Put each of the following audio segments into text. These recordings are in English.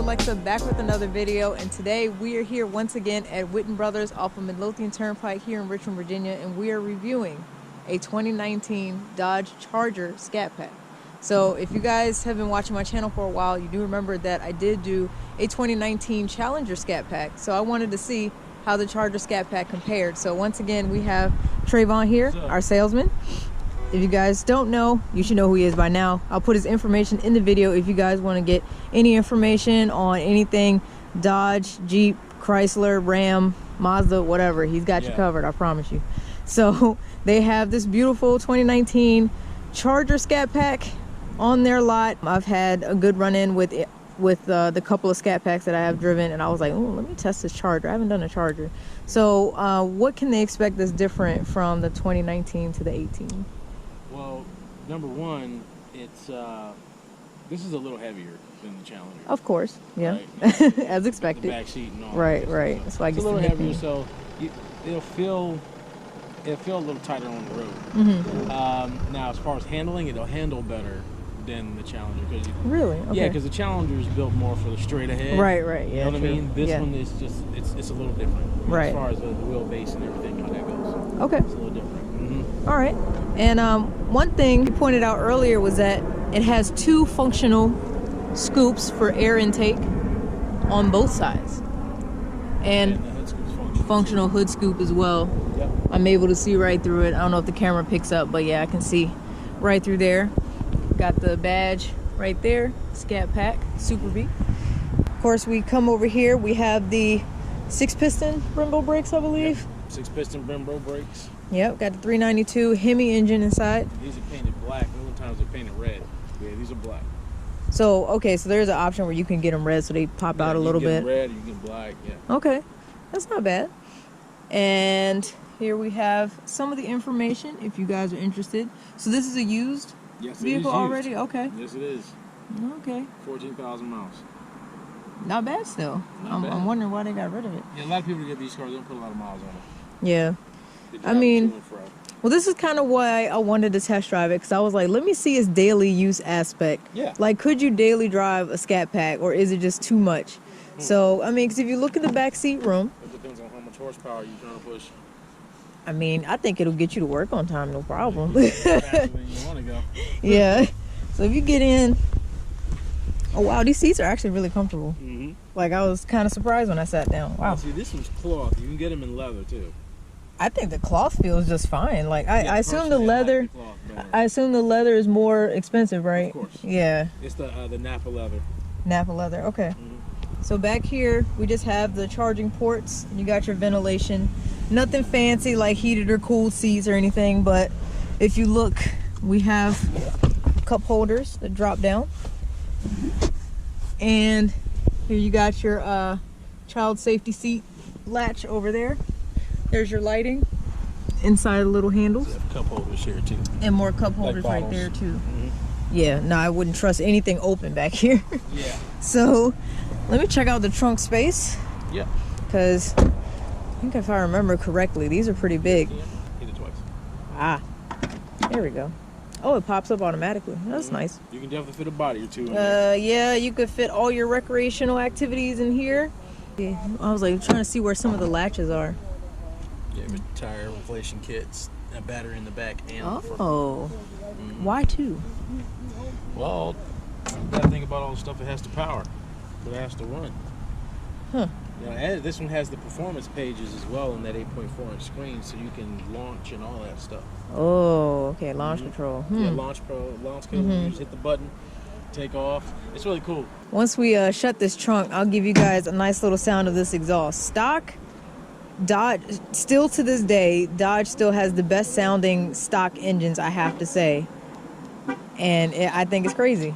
Alexa, back with another video, and today we are here once again at Witten Brothers off of Midlothian Turnpike here in Richmond, Virginia, and we are reviewing a 2019 Dodge Charger Scat Pack. So if you guys have been watching my channel for a while, you do remember that I did do a 2019 Challenger Scat Pack. So I wanted to see how the Charger Scat Pack compared. So once again, we have Trayvon here, our salesman. If you guys don't know, you should know who he is by now. I'll put his information in the video if you guys want to get any information on anything Dodge, Jeep, Chrysler, Ram, Mazda, whatever. He's got you covered, I promise you. So they have this beautiful 2019 Charger Scat Pack on their lot. I've had a good run-in with the couple of Scat Packs that I have driven, and I was like, oh, let me test this Charger. I haven't done a Charger. So what can they expect that's different from the 2019 to the 18? Well, number one, it's this is a little heavier than the Challenger. Of course, yeah, right? As expected. The back seat and all. Right, right. So it's like it's a little heavier, so it'll feel a little tighter on the road. Mm-hmm. Now, as far as handling, it'll handle better than the Challenger. Really? Okay. Yeah, because the Challenger is built more for the straight ahead. Right, right. Yeah, you know what I mean? This one is just it's a little different. Right. As far as the wheelbase and everything, how that goes. Okay. It's a little different. Mm-hmm. All right. And one thing you pointed out earlier was that it has two functional scoops for air intake on both sides, and the hood scoop's functional hood scoop as well. Yep. I'm able to see right through it. I don't know if the camera picks up, but yeah, I can see right through there. Got the badge right there, Scat Pack, Super V. Of course, we come over here, we have the 6-piston Brembo brakes, I believe. Yep. 6-piston Brembo brakes. Yep, got the 392 Hemi engine inside. These are painted black. Other times they're painted red. Yeah, these are black. So, okay, so there's an option where you can get them red so they pop out a little bit. You can get red, you can get black, yeah. Okay, that's not bad. And here we have some of the information if you guys are interested. So this is a used vehicle already? Okay. Yes, it is. Okay. 14,000 miles. Not bad still. I'm wondering why they got rid of it. Yeah, a lot of people get these cars, they don't put a lot of miles on them. Yeah. I mean, well, this is kind of why I wanted to test drive it, because I was like, let me see its daily use aspect. Yeah. Like, could you daily drive a Scat Pack, or is it just too much? So, I mean, because if you look at the back seat room, it depends on how much horsepower you're trying to push. I mean, I think it'll get you to work on time, no problem. Faster than you want to go. Yeah. So if you get in, oh wow, these seats are actually really comfortable. Mm-hmm. Like, I was kind of surprised when I sat down. Wow. See, this one's cloth. You can get them in leather too. I think the cloth feels just fine. Like, I assume the personally, leather. I assume the leather is more expensive, right? Of course. Yeah. It's the Napa leather. Napa leather. Okay. Mm-hmm. So back here, we just have the charging ports. You got your ventilation. Nothing fancy like heated or cooled seats or anything, but if you look, we have cup holders that drop down. And here you got your child safety seat latch over there. There's your lighting inside the little handles. Have cup holders here too. And more cup holders like right there too. Mm-hmm. Yeah, no, I wouldn't trust anything open back here. Yeah. So let me check out the trunk space. Yeah. Because I think if I remember correctly, these are pretty big. Yeah. Hit it twice. Ah, there we go. Oh, it pops up automatically. That's nice. You can definitely fit a body or two in yeah, you could fit all your recreational activities in here. Yeah, I was like trying to see where some of the latches are. Yeah, with tire inflation kits, a battery in the back and the front. Oh, why two? Well, you gotta think about all the stuff it has to power, but it has to run. Huh. You know, and this one has the performance pages as well in that 8.4-inch screen, so you can launch and all that stuff. Oh, okay, launch control. Yeah, launch control. You just hit the button, take off. It's really cool. Once we shut this trunk, I'll give you guys a nice little sound of this exhaust. Stock Dodge, still to this day, Dodge still has the best sounding stock engines, I have to say. And I think it's crazy.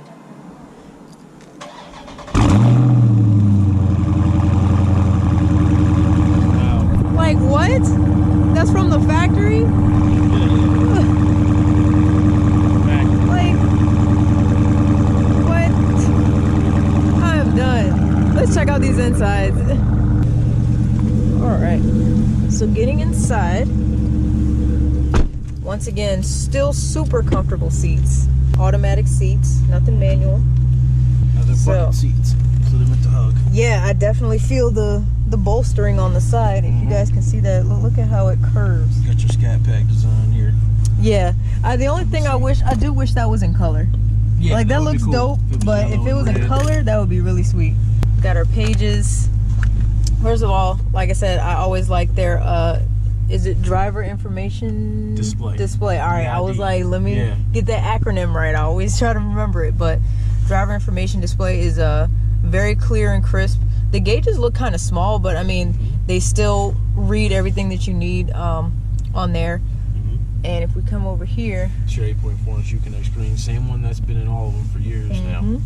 Wow. Like, what? That's from the factory? Like, what? I'm done. Let's check out these insides. Alright, so getting inside, once again, still super comfortable seats. Automatic seats, nothing manual. Now they're bucket seats. so they're meant to hug. Yeah, I definitely feel the bolstering on the side. If you guys can see that, look at how it curves. You got your Scat Pack design here. Yeah, the only thing I do wish that was in color. Yeah, like that looks cool. dope, but if it was in color, that would be really sweet. Got our pages. First of all, like I said, I always like their is it driver information display? All right, I was like, let me get that acronym right. I always try to remember it, but driver information display is very clear and crisp. The gauges look kind of small, but I mean, they still read everything that you need on there. And if we come over here, it's your 8.4-inch Uconnect screen, same one that's been in all of them for years now.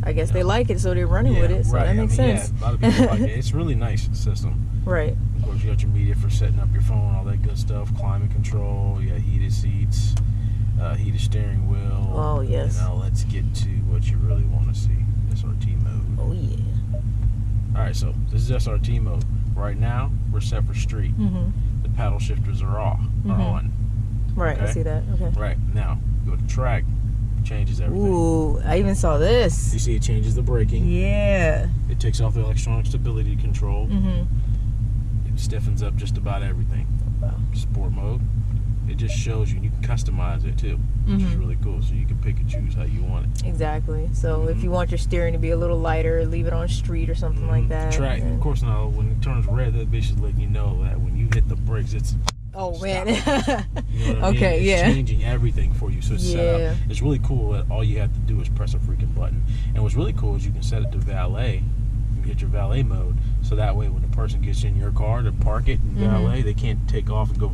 I guess they like it, so they're running with it. So that makes sense. Yeah, a lot of people like it. It's a really nice system. Right. Of course, you got your media for setting up your phone, all that good stuff. Climate control. You got heated seats, heated steering wheel. Oh yes. And now let's get to what you really want to see. SRT mode. Oh yeah. All right, so this is SRT mode. Right now, we're set for street. The paddle shifters are on. Right, okay. I see that. Okay. Right, now, go to track, changes everything. Ooh, I even saw this. You see it changes the braking. Yeah. It takes off the electronic stability control. It stiffens up just about everything. Wow. Sport mode. It just shows you, and you can customize it too, which is really cool. So you can pick and choose how you want it. Exactly. So if you want your steering to be a little lighter, leave it on street or something like that. Track, of course, now when it turns red, that bitch is letting you know that when you hit the brakes, it's man. You know what I mean? Okay, it's changing everything for you. So it's set up. It's really cool that all you have to do is press a freaking button. And what's really cool is you can set it to valet. You get your valet mode, so that way when the person gets in your car to park it in valet, they can't take off and go,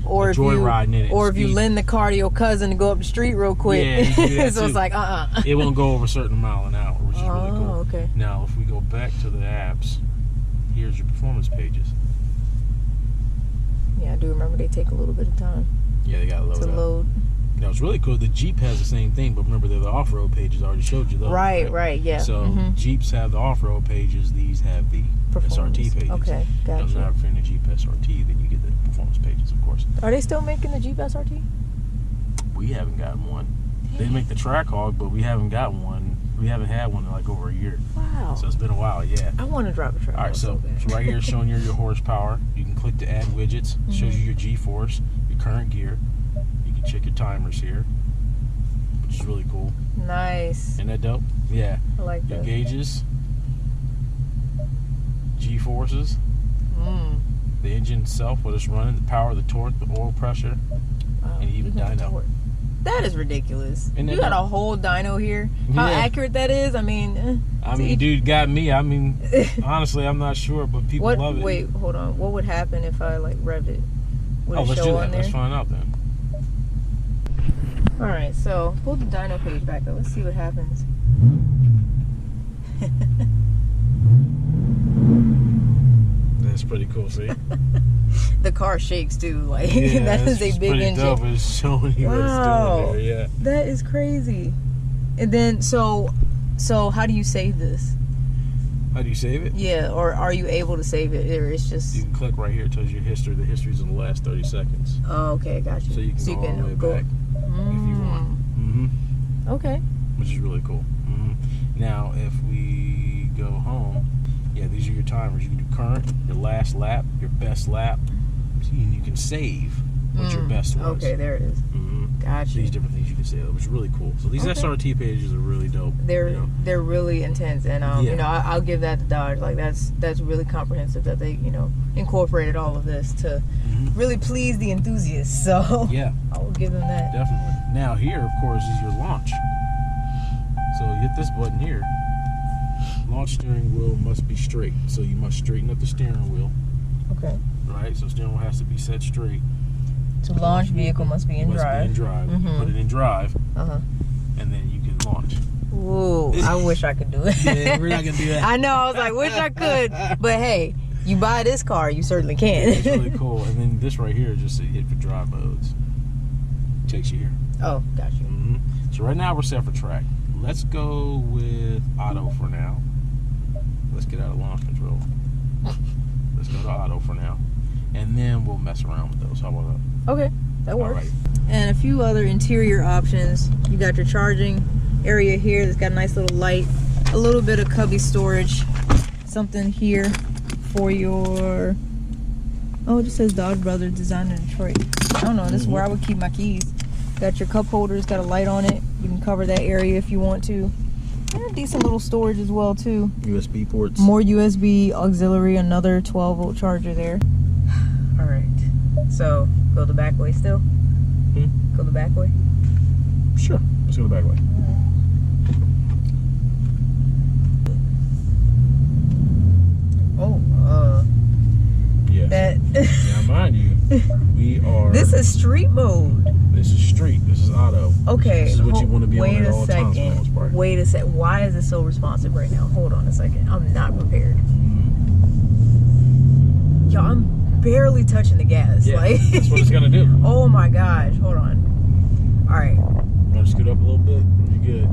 or joyriding in it. Or if you lend the car to your cousin to go up the street real quick. Yeah, you can do that so too. it's like It won't go over a certain mile an hour, which is really cool. Okay. Now if we go back to the apps, here's your performance pages. Yeah, I do remember they take a little bit of time. Yeah, they got to load. Now it's really cool. The Jeep has the same thing, but remember they're the off-road pages. I already showed you those. Right, yeah. So Jeeps have the off-road pages. These have the SRT pages. Okay, gotcha. Now if you're in a Jeep SRT, then you get the performance pages, of course. Are they still making the Jeep SRT? We haven't gotten one. They make the Trackhawk, but we haven't gotten one. We haven't had one in like over a year. Wow. So it's been a while, yeah. I want to drive a Trackhawk. All right, so right here is showing you your horsepower. You can click to add widgets. It shows you your G-force, your current gear. You can check your timers here, which is really cool. Nice. Isn't that dope? Yeah. I like that. Your gauges, G-forces, the engine itself, what it's running, the power, the torque, the oil pressure, and even dyno. That is ridiculous. You got a whole dyno here. How accurate that is, I mean... dude got me. I mean, honestly, I'm not sure, but people love it. Wait, hold on. What would happen if I, revved it? Would it let's show do on that. there? Let's find out then. Alright, so pull the dyno page back up. Let's see what happens. That's pretty cool, see? The car shakes too, that is a big engine. Dope. It's showing you what it's doing there, yeah. That is crazy. And then, so how do you save this? How do you save it? Yeah, or are you able to save it, or it's just... You can click right here. It tells you your history. The history's in the last 30 seconds. Oh, okay, gotcha. So you can go all the way back if you want. Okay. Which is really cool. Now, if we go home, these are your timers. You can do current, your last lap, your best lap, and you can save what your best was. Okay, there it is. Gotcha. These different things you can save, which is really cool. So these SRT pages are really dope. They're really intense, and I'll give that to Dodge. That's really comprehensive that they incorporated all of this to really please the enthusiasts. So yeah, I will give them that. Definitely. Now here, of course, is your launch. So you hit this button here. Launch steering wheel must be straight. So you must straighten up the steering wheel. Okay. Right. So steering wheel has to be set straight. To launch vehicle must be in drive. You put it in drive. And then you can launch. Ooh, I wish I could do it. Yeah, we're not gonna do that. I know. I was like, wish I could, but hey, you buy this car, you certainly can. It's really cool. And then this right here is just a hit for drive modes. Takes you here. Oh, got you. So right now we're set for track. Let's go with auto for now. Let's get out of launch control. Let's go to auto for now. And then we'll mess around with those. How about that? Okay, that works. Alright. And a few other interior options. You got your charging area here that's got a nice little light. a little bit of cubby storage. Something here for your, oh, it just says Dodge Brothers Design in Detroit. I don't know, this is where I would keep my keys. Got your cup holders, got a light on it. You can cover that area if you want to. And decent little storage as well too. USB ports. More USB auxiliary, another 12-volt charger there. All right, so go the back way still? Go the back way? Sure, let's go the back way. Yeah. That. Now, mind you, we are. This is street mode. This is street. This is auto. Okay. This is what you want to be on wait at a all times. second. Wait a sec. Why is it so responsive right now? Hold on a second. I'm not prepared. Y'all, I'm barely touching the gas. Yeah, like, that's what it's gonna do. Oh my gosh. Hold on. All right. Want to scoot up a little bit? You're good.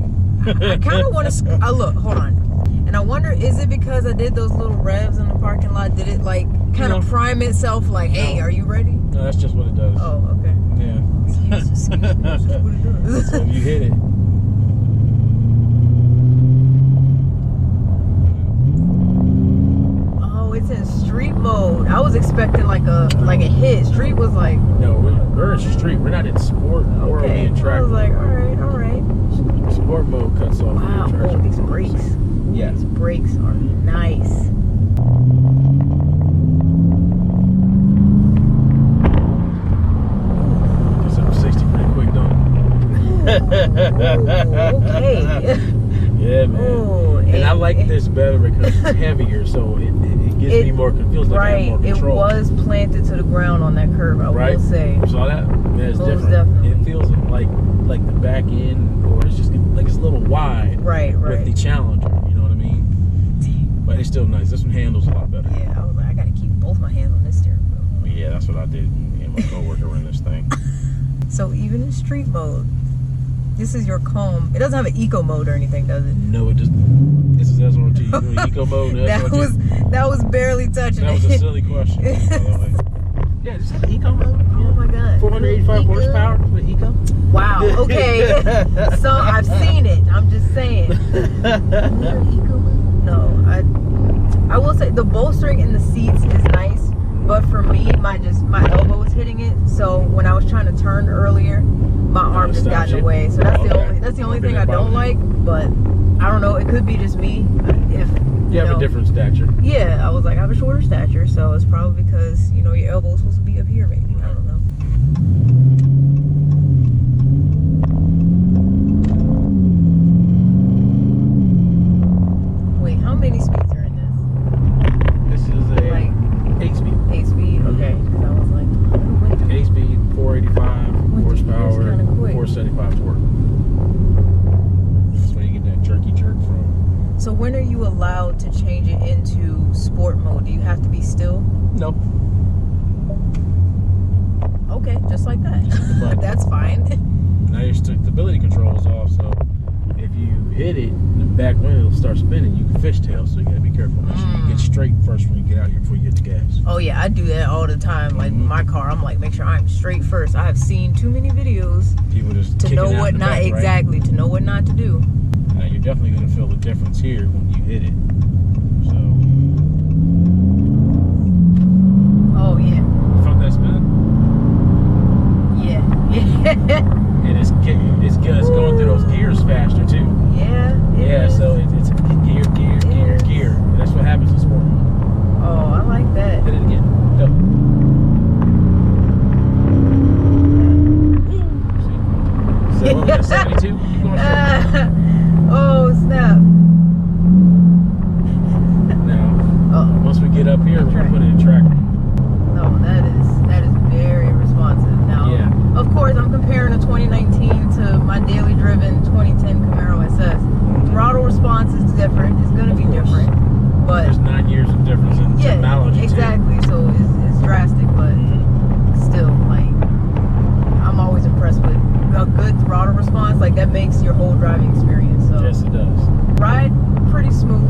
I kind of want to. Look. Hold on. And I wonder, is it because I did those little revs in the parking lot? Did it like kind of prime itself? Like, hey, are you ready? No, that's just what it does. Oh, okay. Yeah. Excuse me. That's just what it does. So if you hit it. Oh, it's in street mode. I was expecting like a hit. Street was like. No, we're in street. We're not in sport or in track. I was like, all right. Sport mode cuts off. Wow. Oh, these brakes. Yeah. These brakes are nice. Gets up to 60 pretty quick, don't it? Ooh, okay. Yeah, man. Ooh, and I like this better because it's heavier, so it gives me more. It feels like I have more control. It was planted to the ground on that curve. I will say. You saw that? Yeah, it's Most different. definitely. It feels like the back end, or it's just like it's a little wide. Right. With the Challenger, you know what I mean? But it's still nice. This one handles a lot better. Yeah, I was like, I gotta keep both my hands on this steering wheel. Yeah, that's what I did. Me and my coworker ran this thing. So even in street mode, this is your calm. It doesn't have an eco mode or anything, does it? No, it just. This is SRT. You doing eco mode? that was barely touching That it. was a silly question, by the way. Yeah, just have eco mode. Oh my god. 485 horsepower with eco. Wow. Okay. So I've seen it. I'm just saying. No, I will say the bolstering in the seats is nice, but for me, my elbow was hitting it. So when I was trying to turn earlier, my arm just got in the way. So that's the only thing I don't like. But I don't know. It could be just me. If you have a different stature. Yeah, I was like, I have a shorter stature, so it's probably because your elbow is supposed to be up here, maybe. I don't know. Wait, how many speeds are in this? This is a 8-speed. 8-speed. Okay. Because I was like, 8-speed, 485 horsepower, 475 torque. That's where you get that jerky jerk from. So when are you allowed to change it into sport mode? Do you have to be still? No. Okay, just like that. That's fine. Now your stability control is off, so if you hit it, the back wheel will start spinning. You can fishtail, so you gotta be careful. Make sure you get straight first when you get out here before you hit the gas. Oh yeah, I do that all the time. Like my car, I'm like, make sure I'm straight first. I have seen too many videos People just to know what not back, exactly right? To know what not to do. Now you're definitely gonna feel the difference here when you hit it. So. Oh yeah. You felt that spin? Yeah. And it's going through those gears faster too. Yeah. Yeah. So it's gear. That's what happens in sport mode. Oh, I like that. Hit it again. Go. See? So what was that, 72? Keep going straight. Oh snap. Now, once we get up here, we're gonna put it in track. No, that is very responsive. Now, of course, I'm comparing a 2019 to my daily driven 2010 Camaro SS. Throttle response is different. It's gonna be different, but there's 9 years of difference in technology. Exactly. Too. So it's drastic, but still, like, I'm always impressed with a good throttle response. Like that makes your whole driving experience. So yes, it does. Ride pretty smooth.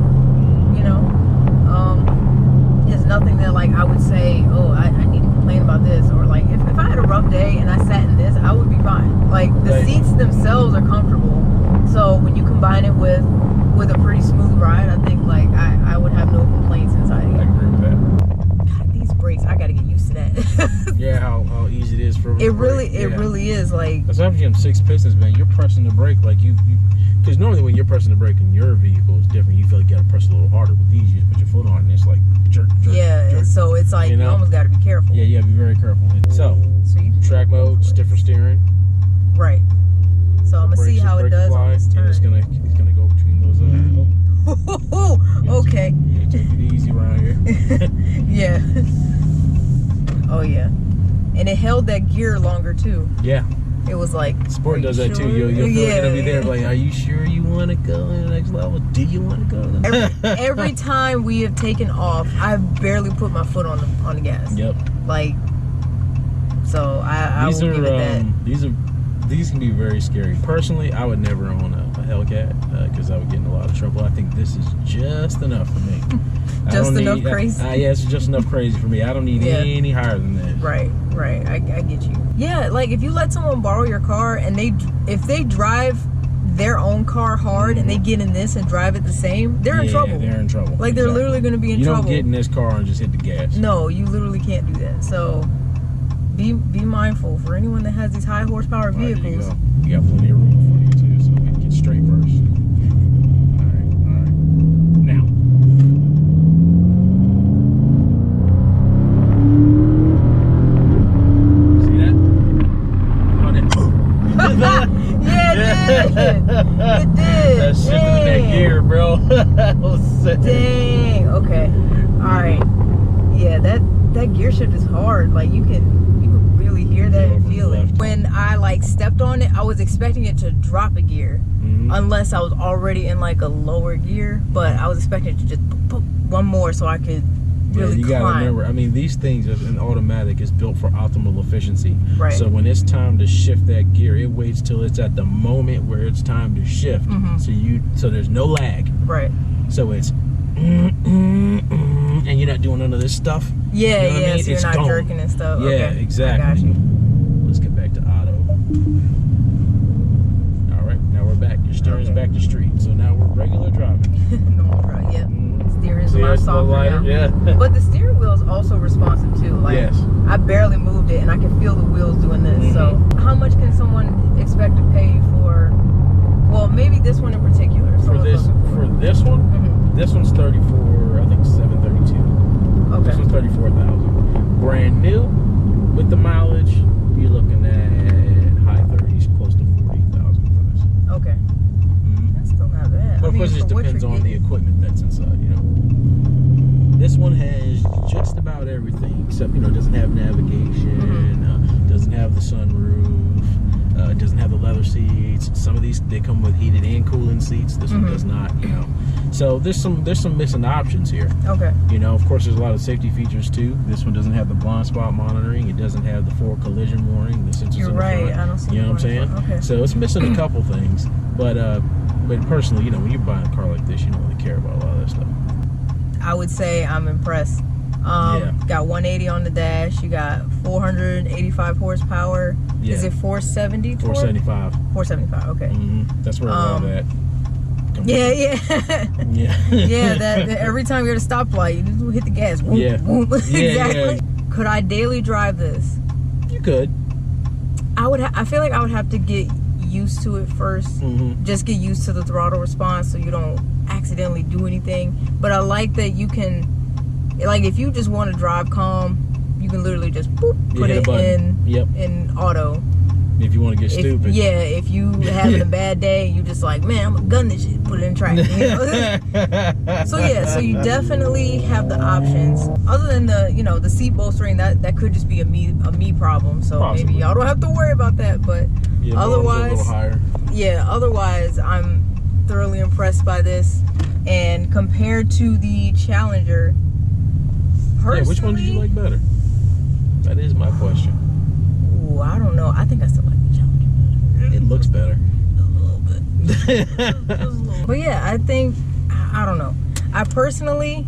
It's nothing that like I would say, oh, I need to complain about this, or like if I had a rough day and I sat in this, I would be fine. Like the seats themselves are comfortable. So when you combine it with a pretty smooth ride, I think like I would have no complaints inside I here. agree with that. God, these brakes, I gotta get used to that. Yeah, how easy it is for it really is like. That's after you have 6 pistons, man. You're pressing the brake like you because normally when you're pressing the brake in your vehicle is different. You feel like you gotta press a little harder. With these, you just put your foot on it and it's like jerk, Yeah, jerk. so it's like you almost gotta be careful. Yeah, you gotta be very careful. So you track mode, stiffer steering. Right. So I'm gonna see how it does on this turn. It's gonna go between those. Okay. Yeah, take it easy around here. Yeah. Oh yeah. And it held that gear longer too. Yeah. It was like Sport does that too. You'll feel like it'll be there. Like, are you sure you want to go to the next level? Do you want to go? Every time we have taken off, I've barely put my foot on the gas. Yep. Like, so I will give it that. These can be very scary. Personally, I would never own a Hellcat because I would get in a lot of trouble. I think this is just enough for me. Just enough crazy? Yeah, it's just enough crazy for me. I don't need any higher than this. Right. I get you. Yeah, like if you let someone borrow your car and if they drive their own car hard and they get in this and drive it the same, they're in trouble. They're in trouble. Like they're literally going to be in trouble. You don't get in this car and just hit the gas. No, you literally can't do that. So be mindful for anyone that has these high horsepower vehicles. Right, you got plenty of room for you too, so we can get straight first. All right. Now. See that? Yeah, it did. It did. That shifted in that gear, bro. Dang. Okay. All right. Yeah, that gear shift is hard. Like you can really hear that and feel it. When I like stepped on it, I was expecting it to drop a gear, unless I was already in like a lower gear. But I was expecting it to just put one more so I could really you climb. Gotta remember, I mean, these things in automatic is built for optimal efficiency. Right. So when it's time to shift that gear, it waits till it's at the moment where it's time to shift. So there's no lag. Right. So it's and you're not doing none of this stuff. Yeah, you know what I mean? So you're not jerking and stuff. Yeah, okay. exactly. I got you. Let's get back to auto. All right, now we're back. Your steering's back to street. So now we're regular driving. Normal drive, yeah. Steering's a See, lot it's a little softer lighter, now. yeah. But the steering wheel is also responsive too. Like, yes. I barely moved it and I can feel the wheels doing this. So how much can someone expect to pay for, well, maybe this one in particular? For this one, this one's 34, I think 732. Okay. This one's 34,000. Brand new with the mileage, you're looking at high 30s, close to 40,000 for this. Okay. That's still not bad. But of course, it just depends on the equipment that's inside, you know. This one has just about everything, except, you know, it doesn't have navigation, doesn't have the sunroof, it doesn't have the leather seats. Some of these, they come with heated and cooling seats. This one does not, you know. So there's some missing options here. Okay. You know, of course, there's a lot of safety features too. This one doesn't have the blind spot monitoring. It doesn't have the forward collision warning. The sensors in the front. I don't see. You know what I'm saying? Okay. So it's missing a couple things. But personally, you know, when you're buying a car like this, you don't really care about a lot of that stuff. I would say I'm impressed. Got 180 on the dash. You got 485 horsepower. Yeah. Is it 470? 475. 475. Okay. That's where we're all at. Yeah. Yeah. That every time you're at a stoplight, you just hit the gas. Boom, Yeah. boom. Exactly. Yeah. Could I daily drive this? You could. I feel like I would have to get used to it first. Just get used to the throttle response so you don't accidentally do anything. But I like that you can, like, if you just want to drive calm, you can literally just boop, put it in auto. If you want to get stupid. Yeah, if you having a bad day, you just like, man, I'm gonna gun this shit, put it in track. You know? So you definitely have the options. Other than the seat bolstering, that could just be a me problem. So possibly. Maybe y'all don't have to worry about that. But otherwise, a little higher. Yeah. Otherwise, I'm thoroughly impressed by this. And compared to the Challenger, personally, which one did you like better? That is my question. Ooh, I don't know. I think I still like the Challenger better. It looks better. A little bit. But yeah, I think, I don't know. I personally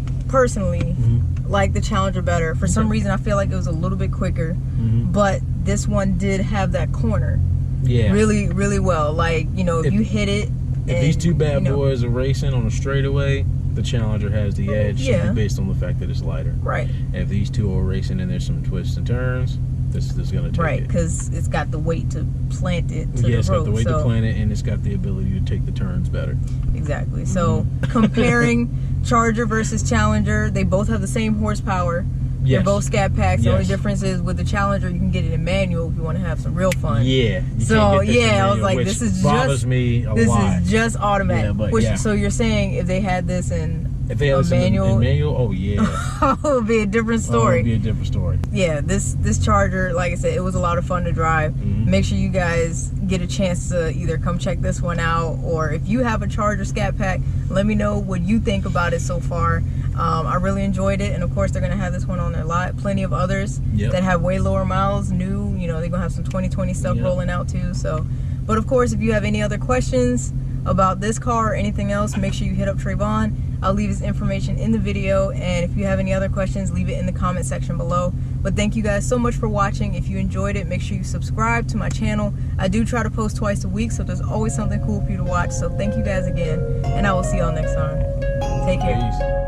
like the Challenger better. For some reason, I feel like it was a little bit quicker. But this one did have that corner. Yeah. Really, really well. Like, if you hit it If these two bad boys are racing on a straightaway, the Challenger has the edge based on the fact that it's lighter. Right. And if these two are racing and there's some twists and turns, this is going to take it. Right, because it's got the weight to plant it to the road. It's got the weight to plant it, and it's got the ability to take the turns better. Exactly. So comparing Charger versus Challenger, they both have the same horsepower. They're both Scat Packs. The only difference is with the Challenger, you can get it in manual if you want to have some real fun. Yeah. So I was like, this is bothers me a lot. This is just automatic. Yeah, but So you're saying if they had this in manual, oh yeah, it would be a different story. It would be a different story. Yeah, this Charger, like I said, it was a lot of fun to drive. Make sure you guys get a chance to either come check this one out, or if you have a Charger Scat Pack, let me know what you think about it so far. I really enjoyed it, and of course they're gonna have this one on their lot. Plenty of others that have way lower miles, new. You know, they're gonna have some 2020 stuff rolling out too. So, but of course, if you have any other questions about this car or anything else, make sure you hit up Trayvon. I'll leave his information in the video, and if you have any other questions, leave it in the comment section below. But thank you guys so much for watching. If you enjoyed it, make sure you subscribe to my channel. I do try to post twice a week, so there's always something cool for you to watch. So thank you guys again, and I will see y'all next time. Take care. Peace.